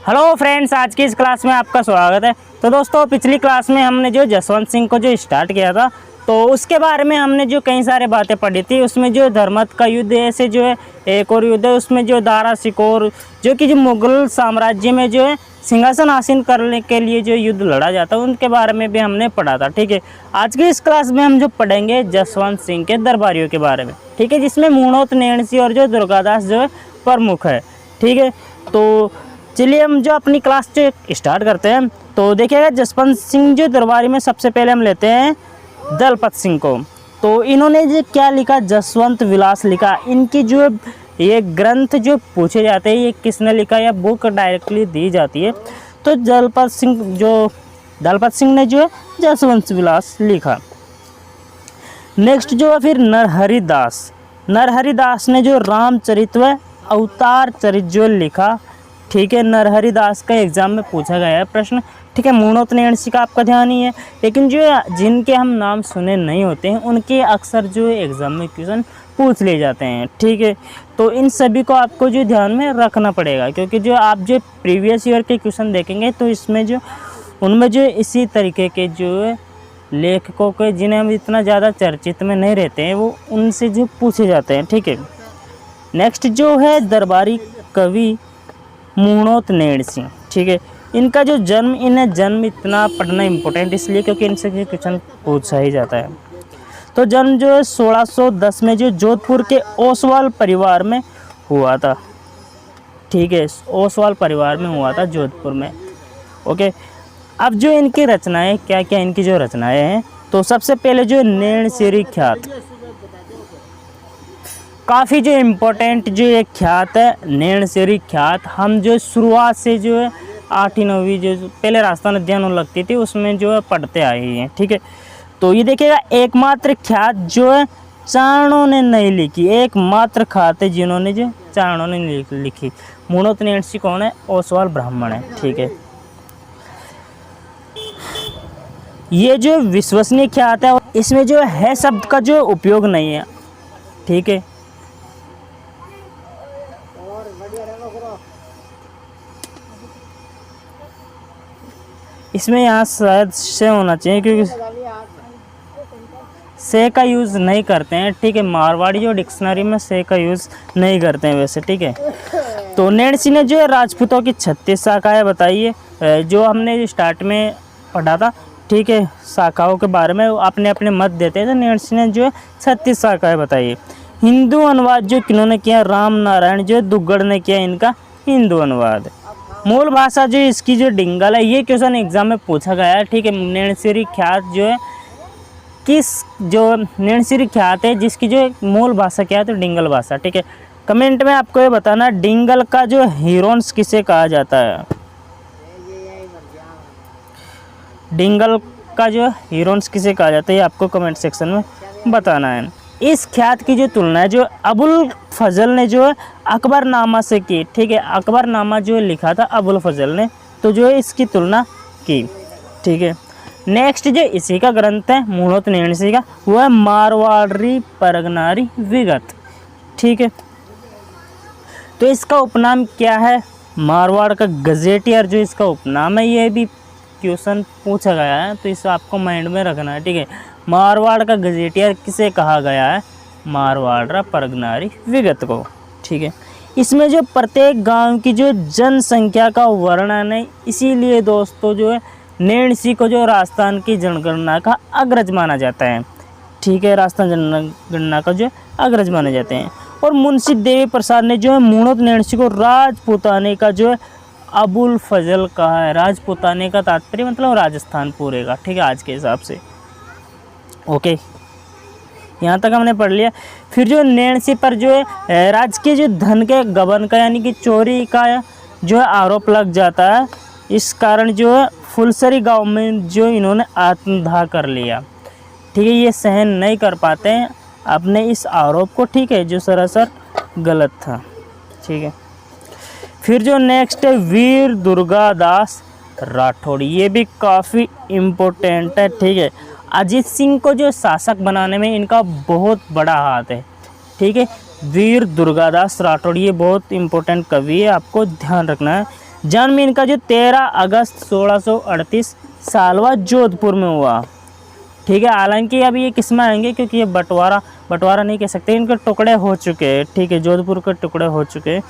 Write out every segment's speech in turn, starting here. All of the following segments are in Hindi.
हेलो फ्रेंड्स, आज की इस क्लास में आपका स्वागत है। तो दोस्तों, पिछली क्लास में हमने जो जसवंत सिंह को जो स्टार्ट किया था, तो उसके बारे में हमने जो कई सारे बातें पढ़ी थी। उसमें जो धर्मत का युद्ध ऐसे जो है एक और युद्ध है, उसमें जो दारा सिकोर जो कि जो मुगल साम्राज्य में जो है सिंहासन हासिल करने के लिए जो युद्ध लड़ा जाता है, उनके बारे में भी हमने पढ़ा था। ठीक है, आज की इस क्लास में हम जो पढ़ेंगे जसवंत सिंह के दरबारियों के बारे में। ठीक है, जिसमें मूणोत नेणसी और जो दुर्गादास जो है प्रमुख है। ठीक है, तो चलिए हम जो अपनी क्लास जो स्टार्ट करते हैं। तो देखिएगा, जसवंत सिंह जो दरबारी में सबसे पहले हम लेते हैं दलपत सिंह को। तो इन्होंने जो क्या लिखा, जसवंत विलास लिखा। इनकी जो ये ग्रंथ जो पूछे जाते हैं, ये किसने लिखा या बुक डायरेक्टली दी जाती है, तो दलपत सिंह ने जो है जसवंत विलास लिखा। नेक्स्ट जो है फिर नरहरि दास ने जो रामचरित व अवतार चरित जो लिखा। ठीक है, नरहरि दास का एग्जाम में पूछा गया है प्रश्न। ठीक है, मूणोत नेणसी का आपका ध्यान ही है, लेकिन जो जिनके हम नाम सुने नहीं होते हैं उनके अक्सर जो एग्जाम में क्वेश्चन पूछ लिए जाते हैं। ठीक है, तो इन सभी को आपको जो ध्यान में रखना पड़ेगा, क्योंकि जो आप जो प्रीवियस ईयर के क्वेश्चन देखेंगे तो इसमें जो उनमें जो इसी तरीके के जो लेखकों के जिन्हें हम इतना ज़्यादा चर्चित में नहीं रहते हैं, वो उनसे जो पूछे जाते हैं। ठीक है, नेक्स्ट जो है दरबारी कवि मूणोत नेणसी। ठीक है, इनका जो जन्म इतना पढ़ना इम्पोर्टेंट इसलिए क्योंकि इनसे जो क्वेश्चन पूछा ही जाता है। तो जन्म जो है 1610 में जो जोधपुर के ओसवाल परिवार में हुआ था। ठीक है, ओसवाल परिवार में हुआ था जोधपुर में। ओके, अब जो इनकी रचनाएं क्या क्या इनकी जो रचनाएं हैं, तो सबसे पहले जो नेणसिरी ख्यात, काफ़ी जो इम्पोर्टेंट जो एक ख्यात है नेणसिरी ख्यात। हम जो शुरुआत से जो है 8वीं 9वीं जो पहले राजस्थान अध्ययन लगती थी उसमें जो है पढ़ते आए हैं। ठीक है, तो ये देखिएगा, एकमात्र ख्यात जो है चारणों ने नहीं लिखी, एकमात्र ख्यात है जिन्होंने जो चारणों ने लिखी। मूणोत नेणसी कौन है? ओसवाल ब्राह्मण है। ठीक है, ये जो विश्वसनीय ख्यात है, इसमें जो है शब्द का जो उपयोग नहीं है। ठीक है, इसमें यहाँ शायद से होना चाहिए क्योंकि से का यूज़ नहीं करते हैं। ठीक है, मारवाड़ी जो डिक्शनरी में से का यूज़ नहीं करते हैं वैसे। ठीक है, तो नेणसी ने जो है राजपूतों की 36 शाखाएँ बताई है, जो हमने स्टार्ट में पढ़ा था। ठीक है, शाखाओं के बारे में अपने अपने मत देते हैं। तो नेणसी ने जो है 36 शाखाएँ बताई है। हिंदू अनुवाद जो किन्होंने किया, राम नारायण जो दुग्गड़ ने किया इनका हिंदू अनुवाद। मूल भाषा जो इसकी जो डिंगल है, ये क्वेश्चन एग्जाम में पूछा गया है। ठीक है, नेणसिरी ख्यात जो है नेणसिरी ख्यात है जिसकी जो मूल भाषा क्या है, तो डिंगल भाषा। ठीक है, कमेंट में आपको ये बताना डिंगल का जो हीरोन्स किसे कहा जाता है। डिंगल का जो हीरोन्स किसे कहा जाता है, ये आपको कमेंट सेक्शन में बताना है। इस ख्यात की जो तुलना है जो अबुल फजल ने जो है अकबरनामा से की। ठीक है, अकबरनामा जो लिखा था अबुल फजल ने, तो जो है इसकी तुलना की। ठीक है, नेक्स्ट जो इसी का ग्रंथ है मूणोत नेणसी का, वो है मारवाड़ी परगनारी विगत। ठीक है, तो इसका उपनाम क्या है? मारवाड़ का गजेटियर जो इसका उपनाम है, ये भी क्वेश्चन पूछा गया है, तो इसे आपको माइंड में रखना है। ठीक है, मारवाड़ का गजेटियर किसे कहा गया है? मारवाड़ परगनारी विगत को। ठीक है, इसमें जो प्रत्येक गांव की जो जनसंख्या का वर्णन है, इसीलिए दोस्तों जो है नेणसी को जो राजस्थान की जनगणना का अग्रज माना जाता है। ठीक है, राजस्थान जनगणना का जो अग्रज माने जाते हैं। और मुंशी देवी प्रसाद ने जो है मूणोत नेणसी को राजपूताने का जो है अबुल फजल कहा है। राजपूताने का तात्पर्य मतलब राजस्थान पूरे का। ठीक है, आज के हिसाब से। ओके, यहाँ तक हमने पढ़ लिया। फिर जो नेणसी पर जो है राजकीय जो धन के गबन का यानी कि चोरी का जो है आरोप लग जाता है। इस कारण जो है फुलसरी गांव में जो इन्होंने आत्मदाह कर लिया। ठीक है, ये सहन नहीं कर पाते हैं अपने इस आरोप को। ठीक है, जो सरासर गलत था। ठीक है, फिर जो नेक्स्ट है वीर दुर्गादास राठौड़, ये भी काफ़ी इम्पोर्टेंट है। ठीक है, अजीत सिंह को जो शासक बनाने में इनका बहुत बड़ा हाथ है। ठीक है, वीर दुर्गादास राठौड़ ये बहुत इम्पोर्टेंट कवि है, आपको ध्यान रखना है। जन्म इनका जो 13 अगस्त 1638 सालवा जोधपुर में हुआ। ठीक है, हालांकि अभी ये किस में आएंगे क्योंकि ये बंटवारा नहीं कह सकते, इनके टुकड़े हो चुके हैं। ठीक है, जोधपुर के टुकड़े हो चुके हैं।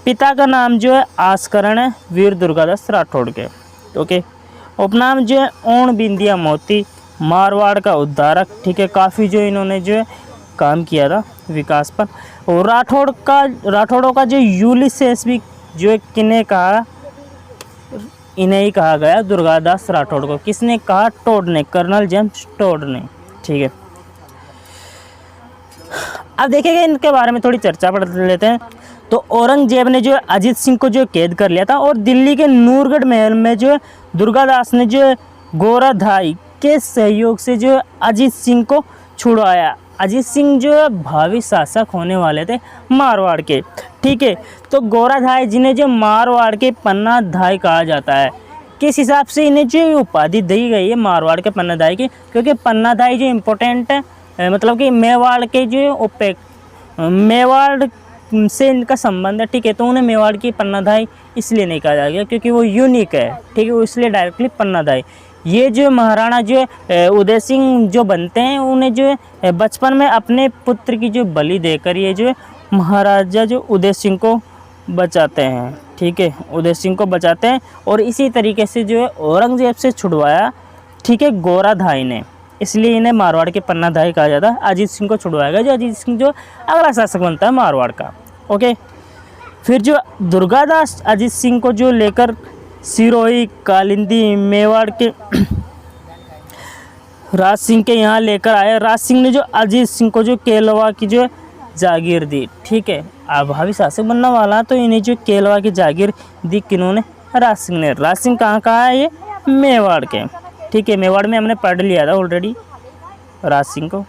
पिता का नाम जो है आस्करण है, वीर दुर्गादास राठौड़ के। ओके, उपनाम जो है ओण बिंदिया मोती, मारवाड़ का उद्धारक। ठीक है, काफ़ी जो इन्होंने जो है काम किया था विकास पर। और राठौड़ों का जो यूलिसेस भी जो है किन्हें कहा, इन्हें ही कहा गया, दुर्गादास राठौड़ को। किसने कहा? टोड ने, कर्नल जेम्स टोड ने। ठीक है, अब देखेंगे इनके बारे में थोड़ी चर्चा पढ़ लेते हैं। तो औरंगजेब ने जो है अजीत सिंह को जो कैद कर लिया था और दिल्ली के नूरगढ़ महल में जो है दुर्गादास ने जो है गोराधाई के सहयोग से जो है अजीत सिंह को छुड़वाया। अजीत सिंह जो है भावी शासक होने वाले थे मारवाड़ के। ठीक है, तो गोराधाई जिन्हें जो मारवाड़ के पन्नाधाई कहा जाता है। किस हिसाब से इन्हें जो उपाधि दी गई है मारवाड़ के पन्नाधाई की? क्योंकि पन्नाधाई जो इम्पोर्टेंट है, मतलब कि मेवाड़ के जो मेवाड़ से इनका संबंध है। ठीक है, तो उन्हें मेवाड़ की पन्नाधाई इसलिए नहीं कहा जाएगा क्योंकि वो यूनिक है। ठीक है, वो इसलिए डायरेक्टली पन्नाधाई। ये जो महाराणा जो उदय सिंह जो बनते हैं, उन्हें जो है बचपन में अपने पुत्र की जो बलि देकर ये जो है महाराजा जो उदय सिंह को बचाते हैं। ठीक है, उदय सिंह को बचाते हैं और इसी तरीके से जो है औरंगजेब से छुड़वाया। ठीक है, गोराधाई ने, इसलिए इन्हें मारवाड़ के पन्नाधाई कहा जाता है। अजीत सिंह को छुड़वाएगा जो अजीत सिंह जो अगला शासक बनता है मारवाड़ का। ओके, फिर जो दुर्गादास अजीत सिंह को जो लेकर सिरोही, कालिंदी, मेवाड़ के राज सिंह के यहाँ लेकर आए। राज सिंह ने जो अजीत सिंह को जो केलवा की जो जागीर दी। ठीक है, अब भावी शासक बनने वाला तो इन्हें जो केलवा की जागीर दी किन्होंने? राज सिंह ने। राज सिंह कहाँ का है? ये मेवाड़ के। ठीक है, मेवाड़ में हमने पढ़ लिया था ऑलरेडी राज सिंह को।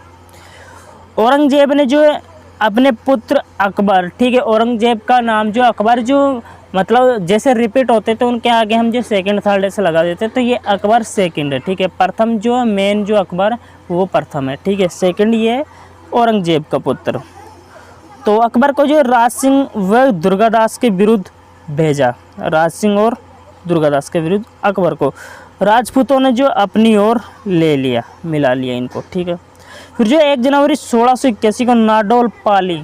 औरंगजेब ने जो है अपने पुत्र अकबर, ठीक है, औरंगजेब का नाम जो अकबर जो मतलब जैसे रिपीट होते तो उनके आगे हम जो सेकंड थर्ड ऐसे लगा देते, तो ये अकबर सेकंड है। ठीक है, प्रथम जो मेन जो अकबर वो प्रथम है। ठीक है, सेकंड ये औरंगजेब का पुत्र। तो अकबर को जो राज सिंह व दुर्गादास के विरुद्ध भेजा। राज सिंह और दुर्गादास के विरुद्ध अकबर को राजपूतों ने जो अपनी ओर ले लिया, मिला लिया इनको। ठीक है, फिर जो 1 जनवरी 1681 को नाडोल पाली,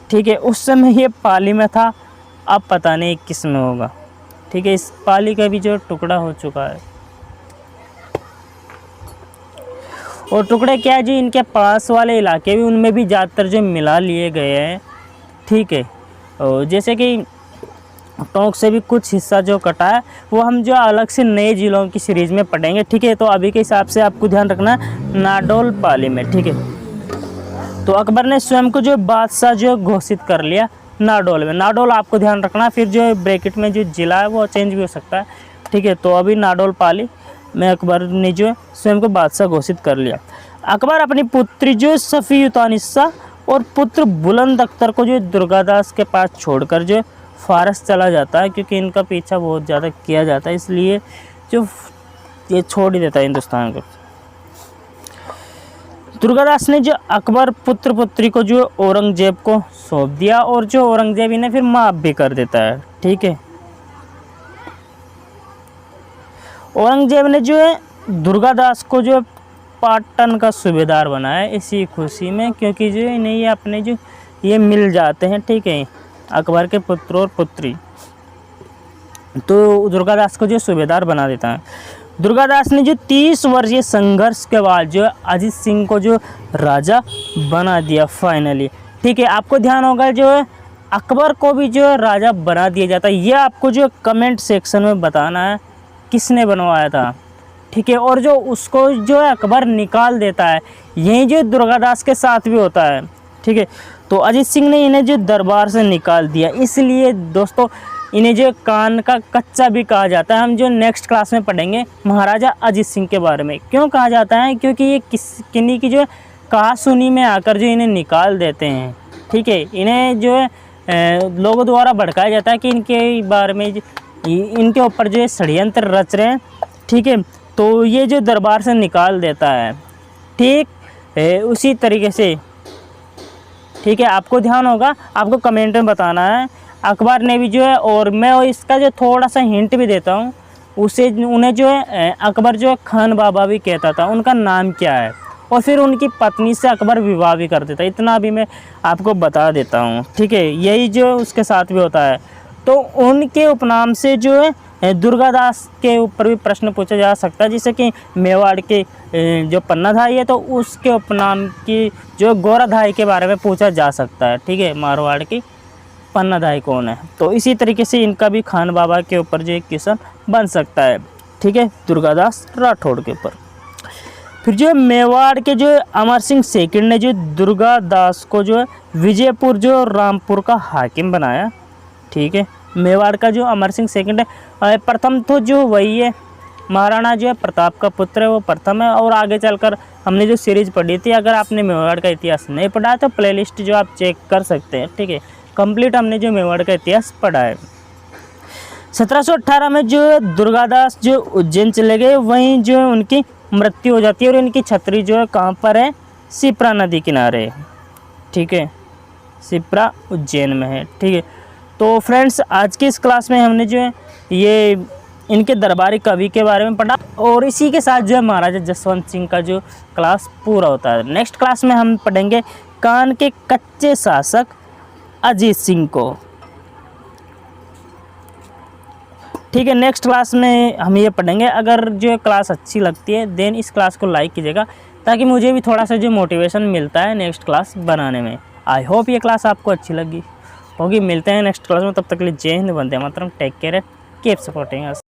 ठीक है, उस समय ये पाली में था, अब पता नहीं किस में होगा। ठीक है, इस पाली का भी जो टुकड़ा हो चुका है। और टुकड़े क्या है, जो इनके पास वाले इलाके भी उनमें भी ज़्यादातर जो मिला लिए गए हैं। ठीक है, और जैसे कि टोंक से भी कुछ हिस्सा जो कटा है वो हम जो अलग से नए ज़िलों की सीरीज़ में पढ़ेंगे। ठीक है, तो अभी के हिसाब से आपको ध्यान रखना है नाडोल पाली में। ठीक है, तो अकबर ने स्वयं को जो बादशाह जो घोषित कर लिया नाडोल में। नाडोल आपको ध्यान रखना, फिर जो ब्रैकेट में जो ज़िला है वो चेंज भी हो सकता है। ठीक है, तो अभी नाडोल पाली में अकबर ने जो स्वयं को बादशाह घोषित कर लिया। अकबर अपनी पुत्री जो सफ़ीयुतानिस्सा और पुत्र बुलंद अख्तर को जो दुर्गादास के पास छोड़कर जो फारस चला जाता है, क्योंकि इनका पीछा बहुत ज़्यादा किया जाता है, इसलिए जो ये छोड़ ही देता है हिंदुस्तान को। दुर्गादास ने जो अकबर पुत्र पुत्री को जो औरंगजेब को सौंप दिया और जो औरंगजेब इन्हें फिर माफ़ भी कर देता है। ठीक है, औरंगजेब ने जो है दुर्गादास को जो पाटन का सूबेदार बनाया इसी खुशी में, क्योंकि जो इन्हें ये अपने जो ये मिल जाते हैं। ठीक है, अकबर के पुत्र और पुत्री, तो दुर्गादास को जो सूबेदार बना देता है। दुर्गादास ने जो 30 वर्षीय संघर्ष के बाद जो अजीत सिंह को जो राजा बना दिया फाइनली। ठीक है, आपको ध्यान होगा जो अकबर को भी जो राजा बना दिया जाता है। ये आपको जो कमेंट सेक्शन में बताना है किसने बनवाया था। ठीक है, और जो उसको जो है अकबर निकाल देता है, यही जो दुर्गादास के साथ भी होता है। ठीक है, तो अजीत सिंह ने इन्हें जो दरबार से निकाल दिया, इसलिए दोस्तों इन्हें जो कान का कच्चा भी कहा जाता है। हम जो नेक्स्ट क्लास में पढ़ेंगे महाराजा अजीत सिंह के बारे में। क्यों कहा जाता है? क्योंकि ये किन्हीं की जो कहा सुनी में आकर जो इन्हें निकाल देते हैं। ठीक है, इन्हें जो है लोगों द्वारा भड़काया जाता है कि इनके बारे में इनके ऊपर जो षड्यंत्र रच रहे हैं। ठीक है, तो ये जो दरबार से निकाल देता है। ठीक उसी तरीके से, ठीक है, आपको ध्यान होगा, आपको कमेंट में बताना है अकबर ने भी जो है, और मैं इसका जो थोड़ा सा हिंट भी देता हूँ, उसे उन्हें जो है अकबर जो है खान बाबा भी कहता था। उनका नाम क्या है? और फिर उनकी पत्नी से अकबर विवाह भी कर देता। इतना भी मैं आपको बता देता हूँ, ठीक है। यही जो उसके साथ भी होता है। तो उनके उपनाम से जो है दुर्गादास के ऊपर भी प्रश्न पूछा जा सकता है, जैसे कि मेवाड़ के जो पन्नाधाई है तो उसके उपनाम की जो गोराधाई के बारे में पूछा जा सकता है, ठीक है। मारवाड़ की पन्नाधाई कौन है? तो इसी तरीके से इनका भी खान बाबा के ऊपर जो एक क्वेश्चन बन सकता है, ठीक है, दुर्गादास राठौड़ के ऊपर। फिर जो मेवाड़ के जो अमर सिंह सेकंड ने जो दुर्गादास को जो है विजयपुर जो रामपुर का हाकिम बनाया, ठीक है। मेवाड़ का जो अमर सिंह सेकंड है, प्रथम तो जो वही है महाराणा जो है प्रताप का पुत्र है, वो प्रथम है। और आगे चलकर हमने जो सीरीज़ पढ़ी थी, अगर आपने मेवाड़ का इतिहास नहीं पढ़ा है तो प्लेलिस्ट जो आप चेक कर सकते हैं, ठीक है। कंप्लीट हमने जो मेवाड़ का इतिहास पढ़ा है। 1718 में जो दुर्गादास जो उज्जैन चले गए, वहीं जो है उनकी मृत्यु हो जाती है। और इनकी छतरी जो है कहाँ पर है? शिप्रा नदी किनारे, ठीक है, शिप्रा उज्जैन में है, ठीक है। तो फ्रेंड्स, आज की इस क्लास में हमने जो है ये इनके दरबारी कवि के बारे में पढ़ा, और इसी के साथ जो है महाराजा जसवंत सिंह का जो क्लास पूरा होता है। नेक्स्ट क्लास में हम पढ़ेंगे कान के कच्चे शासक अजीत सिंह को, ठीक है। नेक्स्ट क्लास में हम ये पढ़ेंगे। अगर जो क्लास अच्छी लगती है देन इस क्लास को लाइक कीजिएगा, ताकि मुझे भी थोड़ा सा जो मोटिवेशन मिलता है नेक्स्ट क्लास बनाने में। आई होप ये क्लास आपको अच्छी लगी होगी। मिलते हैं नेक्स्ट क्लास में, तब तक के लिए जय हिंद, वंदे मातरम, टेक केयर, कीप सपोर्टिंग अस।